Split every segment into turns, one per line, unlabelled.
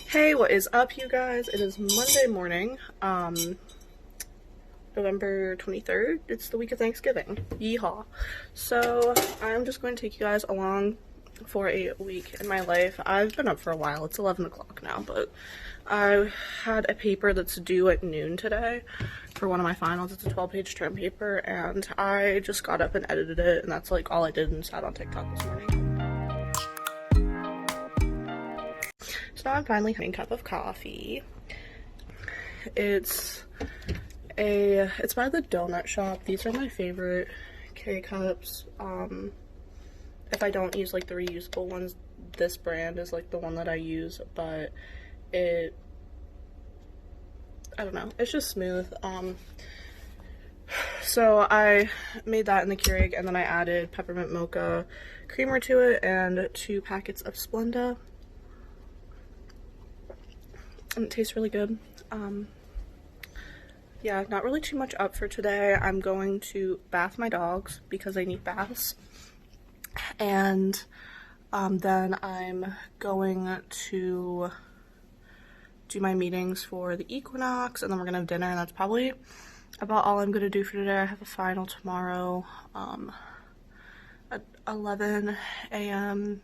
Hey, what is up, you guys? It is Monday morning, November 23rd. It's the week of Thanksgiving. Yeehaw. So, I'm just going to take you guys along for a week in my life. I've been up for a while. It's 11 o'clock now, but I had a paper that's due at noon today for one of my finals. It's a 12-page term paper, and I just got up and edited it, and that's like all I did and sat on TikTok this morning. So now I'm finally having a cup of coffee. It's by the Donut Shop. These are my favorite K-cups. If I don't use like the reusable ones, this brand is like the one that I use, but I don't know, it's just smooth. So I made that in the Keurig, and then I added peppermint mocha creamer to it and 2 packets of Splenda. And it tastes really good. Yeah, not really too much up for today. I'm going to bath my dogs because they need baths. And then I'm going to do my meetings for the equinox, and then we're gonna have dinner, and that's probably about all I'm gonna do for today. I have a final tomorrow at 11 a.m.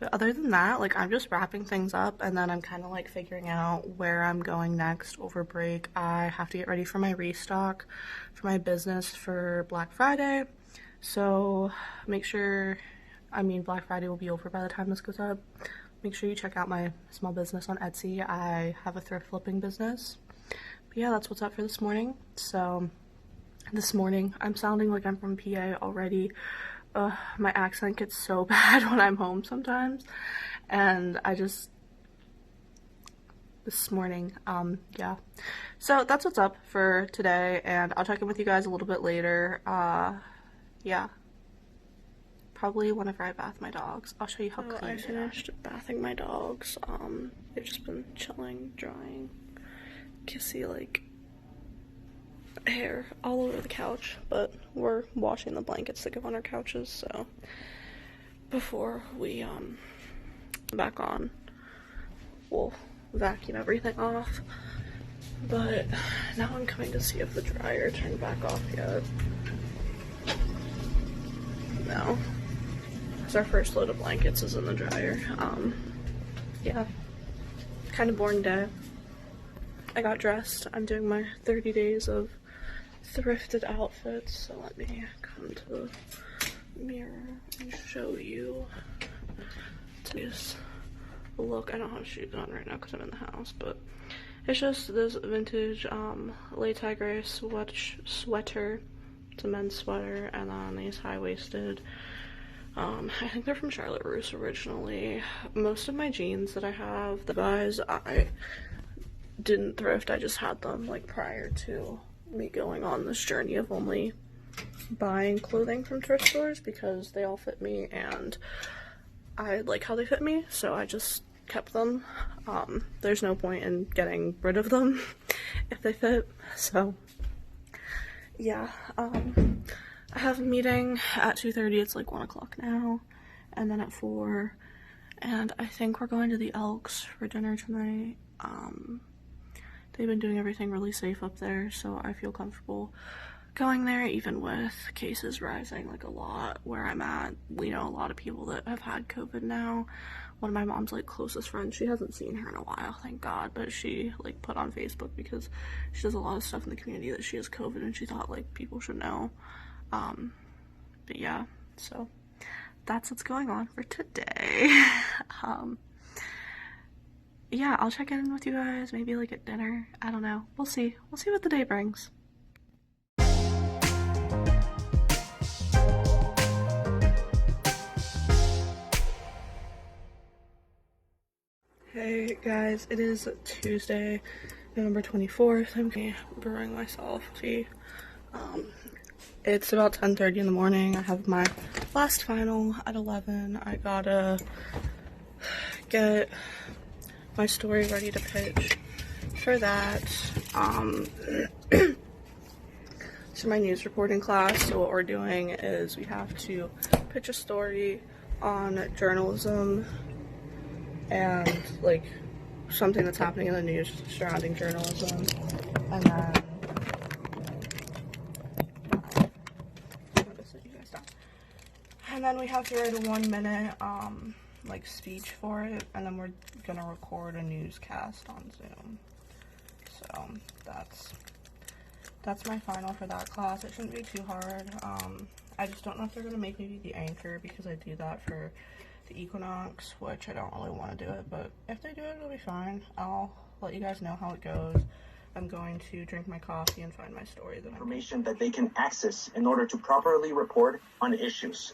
But other than that, like, I'm just wrapping things up, and then I'm kind of like figuring out where I'm going next over break. I have to get ready for my restock for my business for Black Friday. So make sure, Black Friday will be over by the time this goes up. Make sure you check out my small business on Etsy. I have a thrift flipping business. But yeah, that's what's up for this morning. So this morning, I'm sounding like I'm from PA already. My accent gets so bad when I'm home sometimes, and this morning, yeah. So that's what's up for today, and I'll check in with you guys a little bit later. Yeah. Probably whenever I bath my dogs. I'll show you how clean I finished bathing my dogs. They've just been chilling, drying. You can see, like, hair all over the couch, but we're washing the blankets that go on our couches, so before we back on, we'll vacuum everything off. But now I'm coming to see if the dryer turned back off yet. No, because our first load of blankets is in the dryer. Yeah, kind of boring day. I got dressed. I'm doing my 30 days of thrifted outfits, so let me come to the mirror and show you today's look. I don't have shoes on right now because I'm in the house, but it's just this vintage latex gray sweater. It's a men's sweater, and then these high-waisted, I think they're from Charlotte Russe originally. Most of my jeans that I have, the guys, I didn't thrift. I just had them like prior to me going on this journey of only buying clothing from thrift stores because they all fit me and I like how they fit me, so I just kept them. There's no point in getting rid of them if they fit, so yeah. I have a meeting at 2:30. It's like 1 o'clock now, and then at 4, and I think we're going to the Elks for dinner tonight. They've been doing everything really safe up there, so I feel comfortable going there, even with cases rising like a lot where I'm at. We know a lot of people that have had COVID now. One of my mom's like closest friends, she hasn't seen her in a while, thank God, but she like put on Facebook because she does a lot of stuff in the community that she has COVID, and she thought like people should know. But yeah, so that's what's going on for today. Yeah, I'll check in with you guys, maybe like at dinner. I don't know. We'll see. We'll see what the day brings. Hey guys, it is Tuesday, November 24th. I'm brewing myself tea. It's about 10:30 in the morning. I have my last final at 11. I gotta get my story ready to pitch for that. So my news reporting class, so what we're doing is we have to pitch a story on journalism and like something that's happening in the news surrounding journalism. And then we have to write a 1 minute like speech for it, and then we're gonna record a newscast on Zoom. So that's my final for that class. It shouldn't be too hard. I just don't know if they're gonna make me be the anchor, because I do that for the Equinox, which I don't really want to do it, but if they do it, it'll be fine. I'll let you guys know how it goes. I'm going to drink my coffee and find my story.
Information that they can access in order to properly report on issues.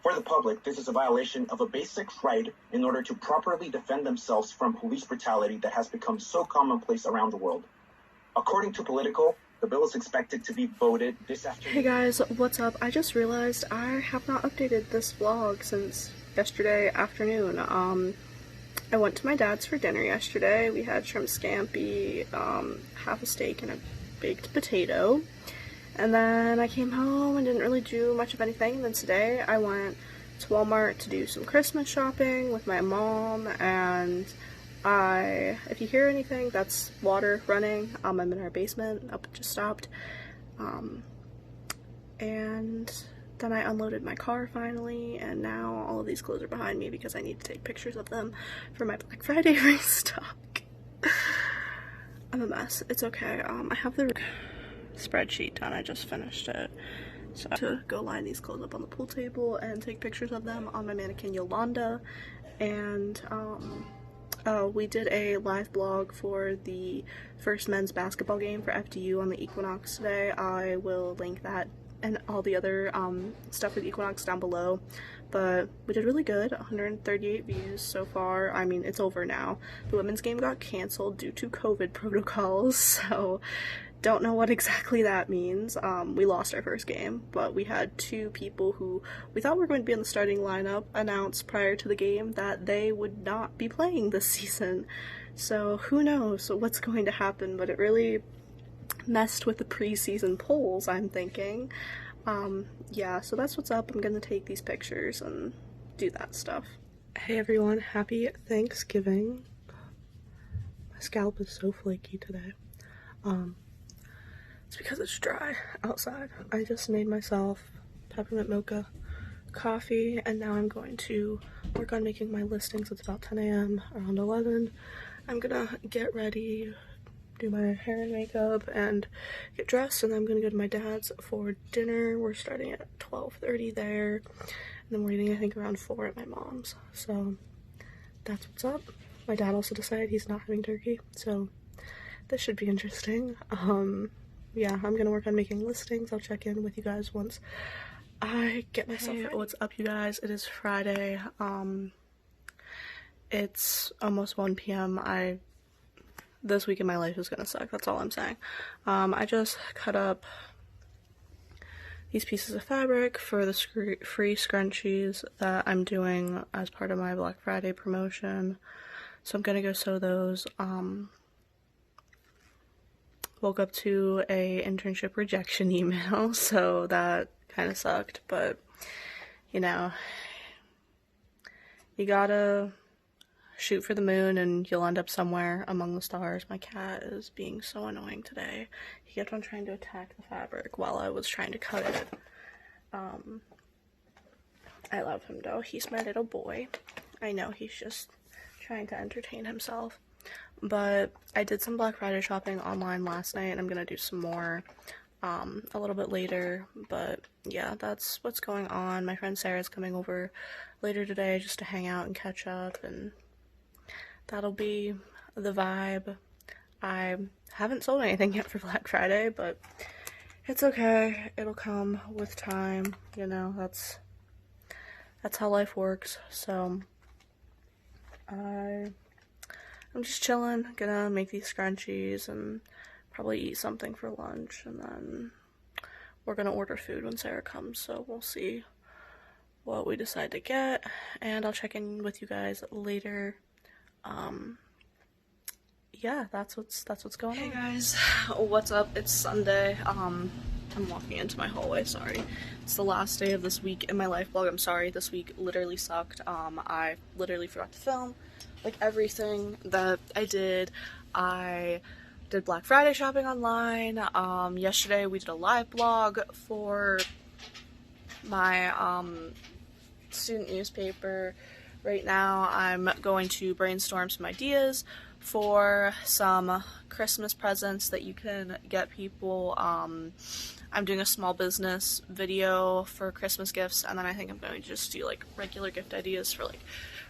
For the public, this is a violation of a basic right in order to properly defend themselves from police brutality that has become so commonplace around the world. According to Politico, the bill is expected to be voted this afternoon.
Hey guys, what's up? I just realized I have not updated this vlog since yesterday afternoon. I went to my dad's for dinner yesterday. We had shrimp scampi, half a steak, and a baked potato. And then I came home and didn't really do much of anything. And then today I went to Walmart to do some Christmas shopping with my mom, and if you hear anything, that's water running. I'm in our basement. It just stopped. And then I unloaded my car finally, and now all of these clothes are behind me because I need to take pictures of them for my Black Friday restock. I'm a mess. It's okay. I have the spreadsheet done. I just finished it. So I have to go line these clothes up on the pool table and take pictures of them on my mannequin Yolanda. And we did a live blog for the first men's basketball game for FDU on the Equinox today. I will link that and all the other stuff with Equinox down below. But we did really good. 138 views so far. I mean, it's over now. The women's game got canceled due to COVID protocols, so don't know what exactly that means. We lost our first game, but we had 2 people who we thought were going to be in the starting lineup announce prior to the game that they would not be playing this season. So who knows what's going to happen, but it really messed with the preseason polls, I'm thinking. Yeah, so that's what's up. I'm gonna take these pictures and do that stuff. Hey everyone, happy Thanksgiving. My scalp is so flaky today. It's because it's dry outside. I just made myself peppermint mocha coffee, and now I'm going to work on making my listings. It's about 10 a.m. Around 11. I'm gonna get ready, do my hair and makeup, and get dressed, and then I'm gonna go to my dad's for dinner. We're starting at 12:30 there, and then we're eating I think around 4 at my mom's. So that's what's up. My dad also decided he's not having turkey, so this should be interesting. Yeah, I'm gonna work on making listings. I'll check in with you guys once I get myself ready. What's up, you guys? It is Friday. It's almost 1 p.m. This week in my life is gonna suck. That's all I'm saying. I just cut up these pieces of fabric for the free scrunchies that I'm doing as part of my Black Friday promotion. So I'm gonna go sew those. Woke up to a internship rejection email, so that kind of sucked, but you know, you gotta shoot for the moon and you'll end up somewhere among the stars. My cat is being so annoying today. He kept on trying to attack the fabric while I was trying to cut it. I love him though. He's my little boy. I know he's just trying to entertain himself. But I did some Black Friday shopping online last night, and I'm gonna do some more a little bit later. But yeah, that's what's going on. My friend Sarah's coming over later today just to hang out and catch up, and that'll be the vibe. I haven't sold anything yet for Black Friday, but it's okay. It'll come with time, you know. That's how life works. So I'm just chilling, gonna make these scrunchies and probably eat something for lunch, and then we're gonna order food when Sarah comes, so we'll see what we decide to get, and I'll check in with you guys later. Yeah, that's what's going on. Hey guys, what's up? It's Sunday. I'm walking into my hallway, sorry. It's the last day of this week in my life vlog. I'm sorry, this week literally sucked. I literally forgot to film. like everything that I did Black Friday shopping online. Yesterday we did a live blog for my student newspaper. Right now I'm going to brainstorm some ideas for some Christmas presents that you can get people. I'm doing a small business video for Christmas gifts, and then I think I'm going to just do like regular gift ideas for like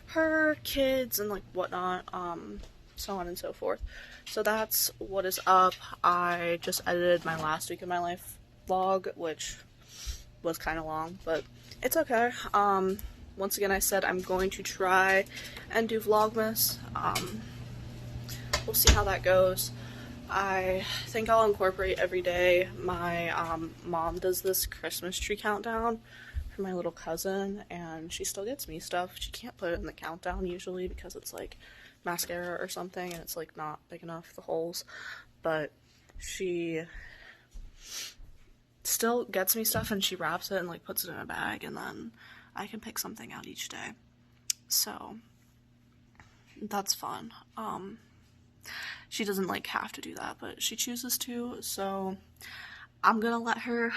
her kids and like whatnot, so on and so forth. So that's what is up. I just edited my last week of my life vlog, which was kind of long, but it's okay. Once again, I said I'm going to try and do Vlogmas. We'll see how that goes. I think I'll incorporate every day. My mom does this Christmas tree countdown for my little cousin, and she still gets me stuff. She can't put it in the countdown usually because it's like mascara or something, and it's like not big enough, the holes, but she still gets me stuff, and she wraps it and like puts it in a bag, and then I can pick something out each day. So that's fun. She doesn't like have to do that, but she chooses to, so I'm gonna let her.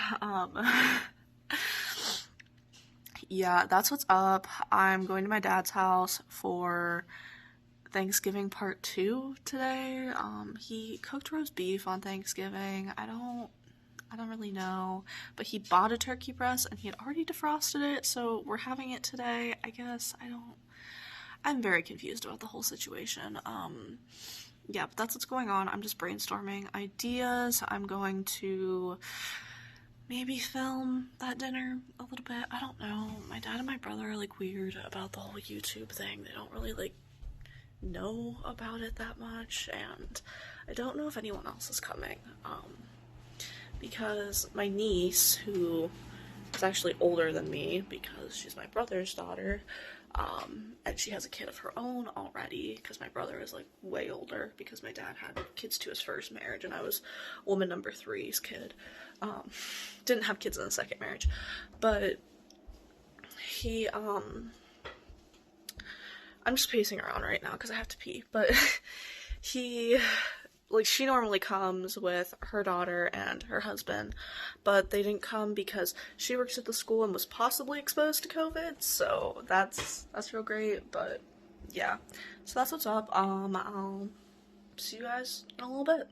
Yeah, that's what's up. I'm going to my dad's house for Thanksgiving part 2 today. He cooked roast beef on Thanksgiving. I don't really know, but he bought a turkey breast and he had already defrosted it, so we're having it today. I guess I'm very confused about the whole situation. Yeah, but that's what's going on. I'm just brainstorming ideas. I'm going to maybe film that dinner a little bit. I don't know. My dad and my brother are like weird about the whole YouTube thing. They don't really like know about it that much, and I don't know if anyone else is coming. Because my niece, who is actually older than me because she's my brother's daughter, and she has a kid of her own already, because my brother is like way older because my dad had kids to his first marriage and I was woman number 3's kid. Didn't have kids in the second marriage, but he, I'm just pacing around right now because I have to pee, but he, like, she normally comes with her daughter and her husband, but they didn't come because she works at the school and was possibly exposed to COVID, so that's real great. But yeah, so that's what's up. I'll see you guys in a little bit.